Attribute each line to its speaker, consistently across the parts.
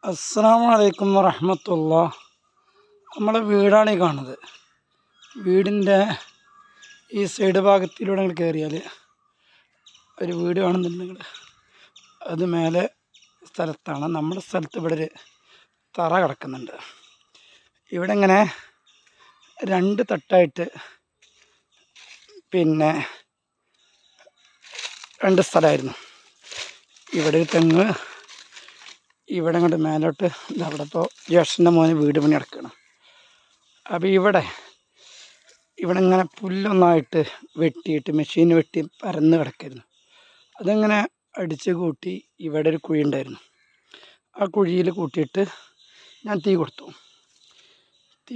Speaker 1: അസ്സലാമു അലൈക്കും വറഹ്മത്തുള്ളാ. നമ്മളെ വീടാണ് ഈ കാണുന്നത്. വീടിൻ്റെ ഈ സൈഡ് ഭാഗത്തിലൂടെ നിങ്ങൾ കയറിയാൽ ഒരു വീട് കാണുന്നുണ്ടെങ്കിൽ അത് മേലെ സ്ഥലത്താണ്. നമ്മുടെ സ്ഥലത്ത് ഇവിടെ ഒരു തറ കിടക്കുന്നുണ്ട്. ഇവിടെ ഇങ്ങനെ രണ്ട് തട്ടായിട്ട് രണ്ട് സ്ഥലമായിരുന്നു. ഇവിടെ ഒരു തെങ്ങ്, ഇവിടെ അങ്ങോട്ട് മേലോട്ട് അവിടെ ഇപ്പോൾ ജ്യേഷ്ഠൻ്റെ മോന് വീട് പണി നടക്കണം. അപ്പോൾ ഇവിടെ ഇങ്ങനെ പുല്ലൊന്നായിട്ട് വെട്ടിയിട്ട് മെഷീൻ വെട്ടി പരന്ന് കിടക്കായിരുന്നു. അതങ്ങനെ അടിച്ച് കൂട്ടി ഇവിടെ ഒരു കുഴി ഉണ്ടായിരുന്നു. ആ കുഴിയിൽ കൂട്ടിയിട്ട് ഞാൻ തീ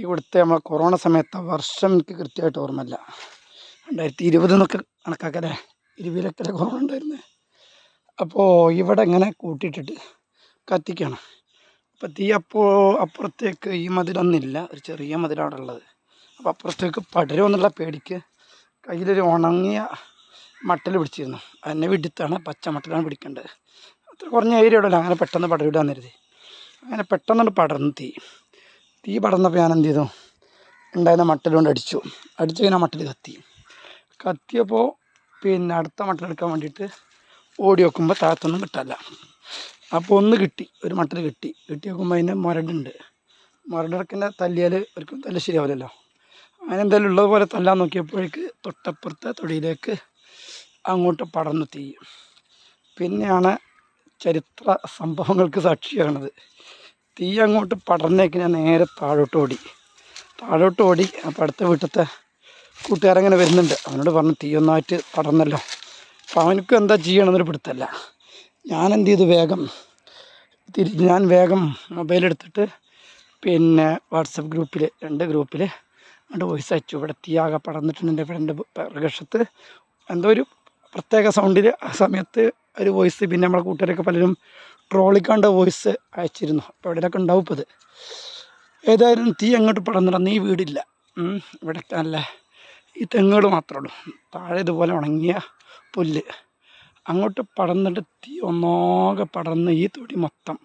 Speaker 1: കൊടുത്ത് നമ്മൾ കൊറോണ സമയത്ത് വർഷം എനിക്ക് കൃത്യമായിട്ട് ഓർമ്മയില്ല, 2020 എന്നൊക്കെ കണക്കാക്കല്ലേ, 20 കൊറോണ ഉണ്ടായിരുന്നത്. അപ്പോൾ ഇവിടെ ഇങ്ങനെ കൂട്ടിയിട്ടിട്ട് കത്തിക്കണം. അപ്പോൾ തീ അപ്പുറത്തേക്ക് ഈ മതിലൊന്നുമില്ല, ഒരു ചെറിയ മതിലാണ് ഉള്ളത്. അപ്പോൾ അപ്പുറത്തേക്ക് പടരുമെന്നുള്ള പേടിക്ക് കയ്യിലൊരു ഉണങ്ങിയ മട്ടൽ പിടിച്ചിരുന്നു. അതിനെ വിടുത്താണ്, പച്ച മട്ടലാണ് പിടിക്കേണ്ടത്. അത്ര കുറഞ്ഞ ഏരിയ ഉള്ളല്ലോ, അങ്ങനെ പെട്ടെന്ന് പടരിടാൻ കരുതി. അങ്ങനെ പെട്ടെന്ന് പടർന്നു തീ പടർന്നപ്പോൾ ഞാൻ എന്ത് ചെയ്തു, ഉണ്ടായിരുന്ന മട്ടൽ കൊണ്ട് അടിച്ചിങ്ങനെ മട്ടൽ കത്തിയപ്പോൾ അടുത്ത മട്ടലെടുക്കാൻ വേണ്ടിയിട്ട് ഓടി നോക്കുമ്പോൾ താഴത്തൊന്നും കിട്ടാല്ല. അപ്പോൾ ഒന്ന് കിട്ടി, ഒരു മട്ടൽ കിട്ടി നോക്കുമ്പോൾ അതിൻ്റെ മുരടിൻ്റെ തല്ലിയാൽ ഒരിക്കലും തല്ല ശരിയാവില്ലല്ലോ. അങ്ങനെ എന്തായാലും ഉള്ളതുപോലെ തല്ലാൻ നോക്കിയപ്പോഴേക്ക് തൊട്ടപ്പുറത്തെ തൊടിയിലേക്ക് അങ്ങോട്ട് പടർന്നു തീ. പിന്നെയാണ് ചരിത്ര സംഭവങ്ങൾക്ക് സാക്ഷിയാകുന്നത്. തീ അങ്ങോട്ട് പടർന്നേക്ക് ഞാൻ നേരെ താഴോട്ട് ഓടി. അപ്പോൾ അടുത്ത വീട്ടിലത്തെ കൂട്ടുകാരങ്ങനെ വരുന്നുണ്ട്. അവനോട് പറഞ്ഞു തീ ഒന്നായിട്ട് പടർന്നല്ലോ. അപ്പോൾ അവനക്കും എന്താ ചെയ്യണമെന്നൊരു പിടുത്തല്ല. ഞാൻ എന്ത് ചെയ്തു, ഞാൻ വേഗം മൊബൈലെടുത്തിട്ട് വാട്സപ്പ് ഗ്രൂപ്പിൽ 2 ഗ്രൂപ്പിൽ വോയിസ് അയച്ചു. ഇവിടെ തീയാകെ പടർന്നിട്ടുണ്ട്, എൻ്റെ ഫ്രണ്ട് പ്രകർഷത്ത് എന്തോ ഒരു പ്രത്യേക സൗണ്ടിൽ ആ സമയത്ത് ഒരു വോയിസ്. പിന്നെ നമ്മളെ കൂട്ടുകാരൊക്കെ പലരും ട്രോളിക്കാണ്ട് വോയിസ് അയച്ചിരുന്നു. അപ്പോൾ എവിടെയൊക്കെ ഉണ്ടാവും ഇപ്പോൾ ഇത്. ഏതായാലും തീ അങ്ങോട്ട് പടർന്നിടന്ന് ഈ വീടില്ല, ഇവിടെ നല്ല ഈ തെങ്ങുകൾ മാത്രമേ ഉള്ളൂ. താഴെ ഇതുപോലെ ഉണങ്ങിയ പുല്ല് അങ്ങോട്ട് പടർന്നിട്ട് തീ ഒന്നാകെ പടർന്ന് ഈ തൊടി മൊത്തം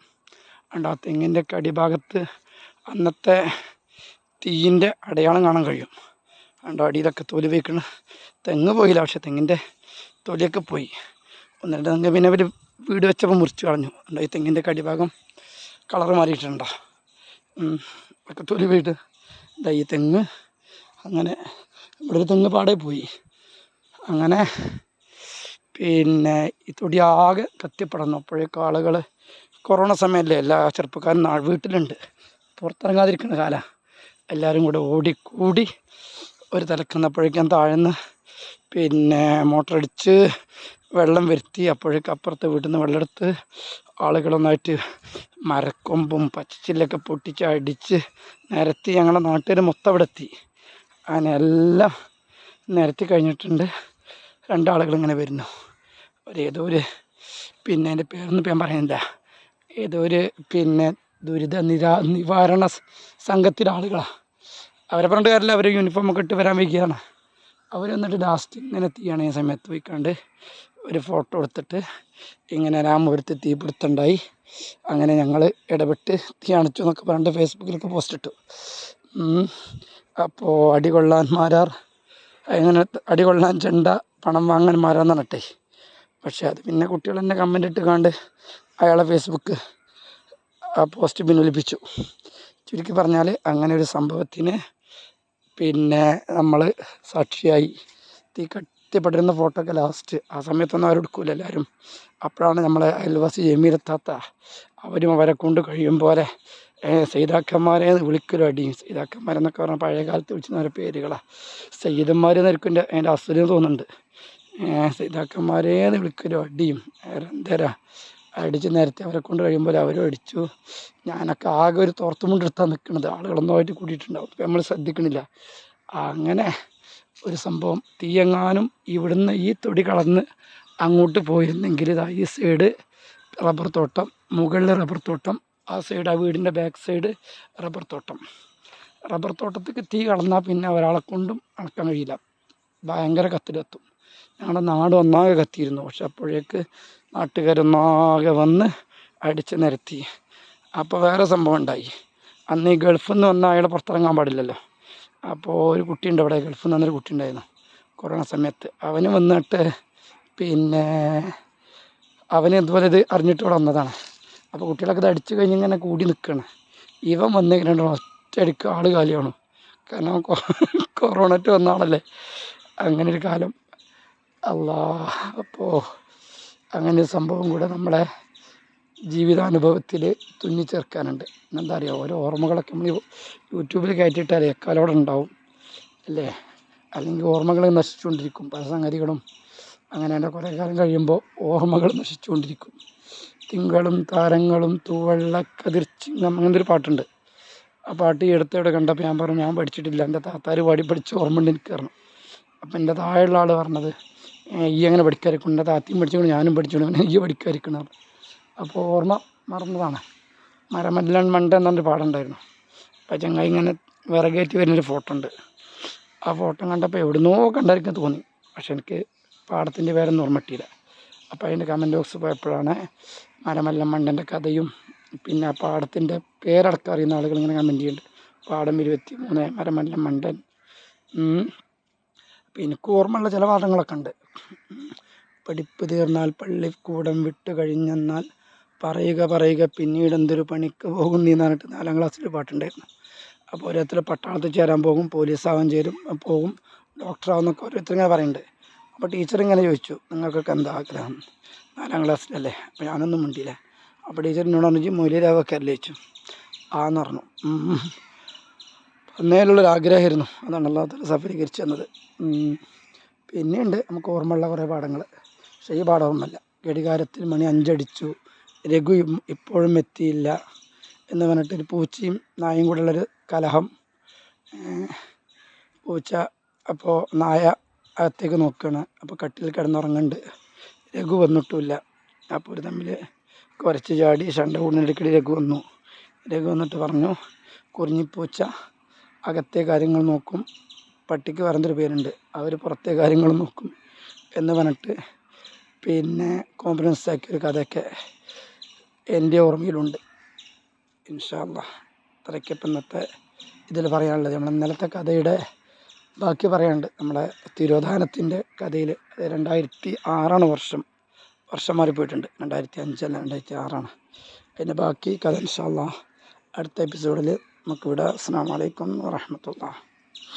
Speaker 1: ഉണ്ട്. ആ തെങ്ങിൻ്റെ ഒക്കെ അടിഭാഗത്ത് അന്നത്തെ തീയിൻ്റെ അടയാളം കാണാൻ കഴിയും. അടിയിലൊക്കെ തൊലി വയ്ക്കണം. തെങ്ങ് പോയില്ല, പക്ഷെ തെങ്ങിൻ്റെ തൊലിയൊക്കെ പോയി. 1-2 തെങ്ങ് പിന്നെ അവർ വീട് വെച്ചപ്പോൾ മുറിച്ച് കളഞ്ഞു. ഈ തെങ്ങിൻ്റെ ഒക്കെ അടിഭാഗം കളറ് മാറിയിട്ടുണ്ടോ, ഒക്കെ തൊലി പോയിട്ട് ഈ തെങ്ങ് അങ്ങനെ ഇവിടെ ഒരു തെങ്ങ് പാടെ പോയി. അങ്ങനെ ഈ തൊടി ആകെ കത്തിപ്പടർന്നു. അപ്പോഴേക്കും ആളുകൾ, കൊറോണ സമയമല്ലേ, എല്ലാ ചെറുപ്പക്കാരും വീട്ടിലുണ്ട്, പുറത്തിറങ്ങാതിരിക്കുന്ന കാലം, എല്ലാവരും കൂടെ ഓടിക്കൂടി ഒരു തലക്കുന്നപ്പോഴേക്കും താഴ്ന്ന് മോട്ടറടിച്ച് വെള്ളം വരുത്തി. അപ്പോഴേക്കും അപ്പുറത്തെ വീട്ടിൽ നിന്ന് വെള്ളമെടുത്ത് ആളുകളൊന്നായിട്ട് മരക്കൊമ്പും പച്ചച്ചില്ലൊക്കെ പൊട്ടിച്ച് അടിച്ച് നിരത്തി. ഞങ്ങളുടെ നാട്ടുകാർ മൊത്തം അവിടെ എത്തി. അങ്ങനെ എല്ലാം നിരത്തി കഴിഞ്ഞിട്ടുണ്ട്. 2 ആളുകൾ ഇങ്ങനെ വരുന്നു. ഏതോ ഒരു അതിൻ്റെ പേരൊന്നും ഞാൻ പറയുന്നില്ല, ഏതോ ഒരു ദുരിത നിവാരണ സംഘത്തിലെ ആളുകളാണ്. അവരെ പറഞ്ഞിട്ട് കാര്യമില്ല, അവർ യൂണിഫോമൊക്കെ ഇട്ട് വരാൻ വൈകിയതാണ്. അവർ വന്നിട്ട് ലാസ്റ്റ് ഇങ്ങനെ തീയാണ് ഈ സമയത്ത് പോയിക്കാണ്ട് ഒരു ഫോട്ടോ എടുത്തിട്ട് ഇങ്ങനെ രാമപുരത്ത് തീപിടുത്തുണ്ടായി, അങ്ങനെ ഞങ്ങൾ ഇടപെട്ട് തീ അണച്ചു എന്നൊക്കെ പറഞ്ഞിട്ട് ഫേസ്ബുക്കിലൊക്കെ പോസ്റ്റ് ഇട്ടു. അപ്പോൾ അങ്ങനെ അടികൊള്ളാൻ ചെണ്ട പണം വാങ്ങാൻ മാരാന്ന് പറഞ്ഞിട്ടേ. പക്ഷേ അത് പിന്നെ കുട്ടികൾ തന്നെ കമൻ്റ് ഇട്ട് അയാളെ ഫേസ്ബുക്ക് ആ പോസ്റ്റ് പിൻവലിപ്പിച്ചു. ചുരുക്കി പറഞ്ഞാൽ അങ്ങനെ ഒരു സംഭവത്തിന് നമ്മൾ സാക്ഷിയായി. തീ കത്തിപ്പെട്ടിരുന്ന ഫോട്ടോ ഒക്കെ ലാസ്റ്റ് ആ സമയത്തൊന്നും അവരെടുക്കൂല എല്ലാവരും. അപ്പോഴാണ് നമ്മളെ അയൽവാസി ജമീലെത്താത്ത അവരും അവരെ കൊണ്ട് കഴിയും പോലെ സൈതാക്കന്മാരെ വിളിക്കലും അടിയും. സൈതാക്കന്മാരെന്നൊക്കെ പറഞ്ഞാൽ പഴയ കാലത്ത് വിളിച്ചിരുന്ന പേരുകളാണ്. സയ്യിദന്മാരെന്നായിരിക്കും അതിൻ്റെ അസുരം തോന്നുന്നുണ്ട്. സൈതാക്കന്മാരേന്ന് വിളിക്കലും അടിയും എന്തരാ അടിച്ച് നിരത്തി അവരെ കൊണ്ട് കഴിയുമ്പോൾ അവരും അടിച്ചു. ഞാനൊക്കെ ആകെ ഒരു തോർത്തുമുണ്ടെടുത്താണ് നിൽക്കുന്നത്. ആളുകളൊന്നുമായിട്ട് കൂടിയിട്ടുണ്ടാവും, അപ്പോൾ നമ്മൾ ശ്രദ്ധിക്കണില്ല. അങ്ങനെ ഒരു സംഭവം. തീയെങ്ങാനും ഇവിടുന്ന് ഈ തൊടി കളന്ന് അങ്ങോട്ട് പോയിരുന്നെങ്കിൽ ഈ സൈഡ് റബ്ബർ തോട്ടം, മുകളിൽ റബ്ബർ തോട്ടം, ആ സൈഡ് ആ വീടിൻ്റെ ബാക്ക് സൈഡ് റബ്ബർ തോട്ടത്തേക്ക് തീ കളന്നാൽ പിന്നെ ഒരാളെ കൊണ്ടും അണക്കാൻ കഴിയില്ല. ഭയങ്കര കത്തിലെത്തും. ഞങ്ങളുടെ നാട് ഒന്നാകെ കത്തിയിരുന്നു. പക്ഷെ അപ്പോഴേക്ക് നാട്ടുകാരൊന്നാകെ വന്ന് അടിച്ച് നിരത്തി. അപ്പോൾ വേറെ സംഭവം ഉണ്ടായി. അന്ന് ഈ ഗൾഫിൽ നിന്ന് വന്ന അയാൾ പുറത്തിറങ്ങാൻ പാടില്ലല്ലോ. അപ്പോൾ ഒരു കുട്ടിയുണ്ട് അവിടെ, ഗൾഫിൽ നിന്ന് വന്നൊരു കുട്ടി ഉണ്ടായിരുന്നു കൊറോണ സമയത്ത്. അവന് വന്നിട്ട് പിന്നെ അവന് ഇതുപോലെ ഇത് അറിഞ്ഞിട്ട് ഇവിടെ വന്നതാണ്. അപ്പോൾ കുട്ടികളൊക്കെ ഇത് അടിച്ചു കഴിഞ്ഞ് ഇങ്ങനെ കൂടി നിൽക്കുകയാണ്. ഇവൻ വന്ന് കഴിഞ്ഞിട്ട് ഒറ്റയടിക്ക് ആൾ കാലിയാണ്. കാരണം കൊറോണറ്റ് വന്ന ആളല്ലേ. അങ്ങനെ ഒരു കാലം അല്ലാ. അപ്പോൾ അങ്ങനെ ഒരു സംഭവം കൂടെ നമ്മളെ ജീവിതാനുഭവത്തിൽ തുന്നിച്ചേർക്കാനുണ്ട്. എന്താ അറിയുക, ഓരോ ഓർമ്മകളൊക്കെ നമ്മൾ യൂട്യൂബിൽ കയറ്റിയിട്ടാൽ എക്കാലോടെ ഉണ്ടാവും അല്ലേ. അല്ലെങ്കിൽ ഓർമ്മകൾ നശിച്ചുകൊണ്ടിരിക്കും പല സംഗതികളും. അങ്ങനെ എൻ്റെ കുറേ കാലം കഴിയുമ്പോൾ ഓർമ്മകൾ നശിച്ചുകൊണ്ടിരിക്കും. തിങ്കളും താരങ്ങളും തൂവെള്ളക്കതിർച്ചിങ്ങം അങ്ങനത്തെ ഒരു പാട്ടുണ്ട്. ആ പാട്ട് ഈ അടുത്തവിടെ കണ്ടപ്പോൾ ഞാൻ പറഞ്ഞു ഞാൻ പഠിച്ചിട്ടില്ല, എൻ്റെ താത്താർ പാടി പഠിച്ച ഓർമ്മ ഉണ്ട് എനിക്ക് പറഞ്ഞു. അപ്പം എൻ്റെ താഴെയുള്ള ആൾ പറഞ്ഞത് ഈ അങ്ങനെ പഠിക്കാതിരിക്കണം, എൻ്റെ താത്തയും പഠിച്ചുകൊണ്ട് ഞാനും പഠിച്ചുകൊണ്ട് ഈ പഠിക്കാതിരിക്കണം. അപ്പോൾ ഓർമ്മ മറന്നതാണ്. മരമല്ലൻ മണ്ട എന്നൊരു പാടുണ്ടായിരുന്നു. അപ്പോൾ ചങ്ങായി ഇങ്ങനെ വിറകേറ്റി വരുന്നൊരു ഫോട്ടോ ഉണ്ട്. ആ ഫോട്ടോ കണ്ടപ്പോൾ എവിടുന്നോ കണ്ടായിരിക്കും തോന്നി. പക്ഷെ എനിക്ക് പാടത്തിൻ്റെ പേരൊന്നും ഓർമ്മ കിട്ടിയില്ല. അപ്പോൾ അതിൻ്റെ കമൻറ്റ് ബോക്സ് പോയപ്പോഴാണ് മരമല്ലൻ മണ്ടൻ്റെ കഥയും പിന്നെ ആ പാടത്തിൻ്റെ പേരടക്കം അറിയുന്ന ആളുകൾ ഇങ്ങനെ കമൻറ്റ് ചെയ്യുന്നുണ്ട്. പാടം 23 മരമല്ലൻ മണ്ടൻ. അപ്പോൾ എനിക്ക് ഓർമ്മയുള്ള ചില പാഠങ്ങളൊക്കെ ഉണ്ട്. പഠിപ്പ് തീർന്നാൽ പള്ളിക്കൂടം വിട്ട് കഴിഞ്ഞെന്നാൽ പറയുക പിന്നീട് എന്തൊരു പണിക്ക് പോകും നീ എന്ന് പറഞ്ഞിട്ട് 4ാം ക്ലാസ്സിൽ പാട്ടുണ്ടായിരുന്നു. അപ്പോൾ ഓരോരുത്തർ പട്ടാളത്തിൽ ചേരാൻ പോകും, പോലീസാവാൻ പോകും, ഡോക്ടറാവുന്നൊക്കെ ഓരോരുത്തർ ഇങ്ങനെ പറയുന്നുണ്ട്. അപ്പോൾ ടീച്ചർ ഇങ്ങനെ ചോദിച്ചു നിങ്ങൾക്കൊക്കെ എന്താ ആഗ്രഹം? 4ാം ക്ലാസ്സിലല്ലേ. അപ്പോൾ ഞാനൊന്നും മിണ്ടിയില്ല. അപ്പോൾ ടീച്ചർ എന്നോട് പറഞ്ഞു മൊയിലിയരാവൊക്കെ അല്ലേ ചോദിച്ചു. ആന്ന് പറഞ്ഞു. അന്നേലുള്ളൊരു ആഗ്രഹമായിരുന്നു. അതാണ് അല്ലാത്ത സഫലീകരിച്ചു തന്നത്. പിന്നെയുണ്ട് നമുക്ക് ഓർമ്മയുള്ള കുറേ പാഠങ്ങൾ. പക്ഷേ ഈ പാഠം ഓർമ്മല്ല. ഘടികാരത്തിൽ മണി 5 അടിച്ചു, രഘു ഇപ്പോഴും എത്തിയില്ല എന്ന് പറഞ്ഞിട്ടൊരു പൂച്ചയും നായയും കൂടെ ഉള്ളൊരു കലഹം. പൂച്ച അപ്പോൾ നായ അകത്തേക്ക് നോക്കുകയാണ്. അപ്പോൾ കട്ടിൽ കിടന്നുറങ്ങുന്നുണ്ട്. രഘു വന്നിട്ടുമില്ല. അപ്പോൾ ഒരു തമ്മിൽ കുറച്ച് ചാടി ശണ്ട കൂടുന്നിടയ്ക്കിടെ രഘു വന്നിട്ട് പറഞ്ഞു കുറിഞ്ഞിപ്പൂച്ച അകത്തെ കാര്യങ്ങൾ നോക്കും, പട്ടിക്ക് വേറെന്തൊരു പേരുണ്ട്, അവർ പുറത്തെ കാര്യങ്ങൾ നോക്കും എന്ന് പറഞ്ഞിട്ട് പിന്നെ കോൺഫിഡൻസ് ആക്കിയൊരു കഥയൊക്കെ എൻ്റെ ഓർമ്മയിലുണ്ട്. ഇൻഷാ അല്ലാഹ് ഇത്രയ്ക്കിപ്പം ഇന്നത്തെ ഇതിൽ പറയാനുള്ളത്. നമ്മൾ ഇന്നലത്തെ കഥയുടെ ബാക്കി പറയാനുണ്ട്. നമ്മുടെ തിരോധാനത്തിൻ്റെ കഥയിൽ 2006 വർഷം മാറിപ്പോയിട്ടുണ്ട്. 2005 അല്ല 2006. അതിൻ്റെ ബാക്കി കഥ ഇൻഷാ അല്ലാഹ് അടുത്ത എപ്പിസോഡിൽ നമുക്ക് വിടാം. അസ്സലാമു അലൈക്കും വറഹ്മത്തുള്ളാഹി.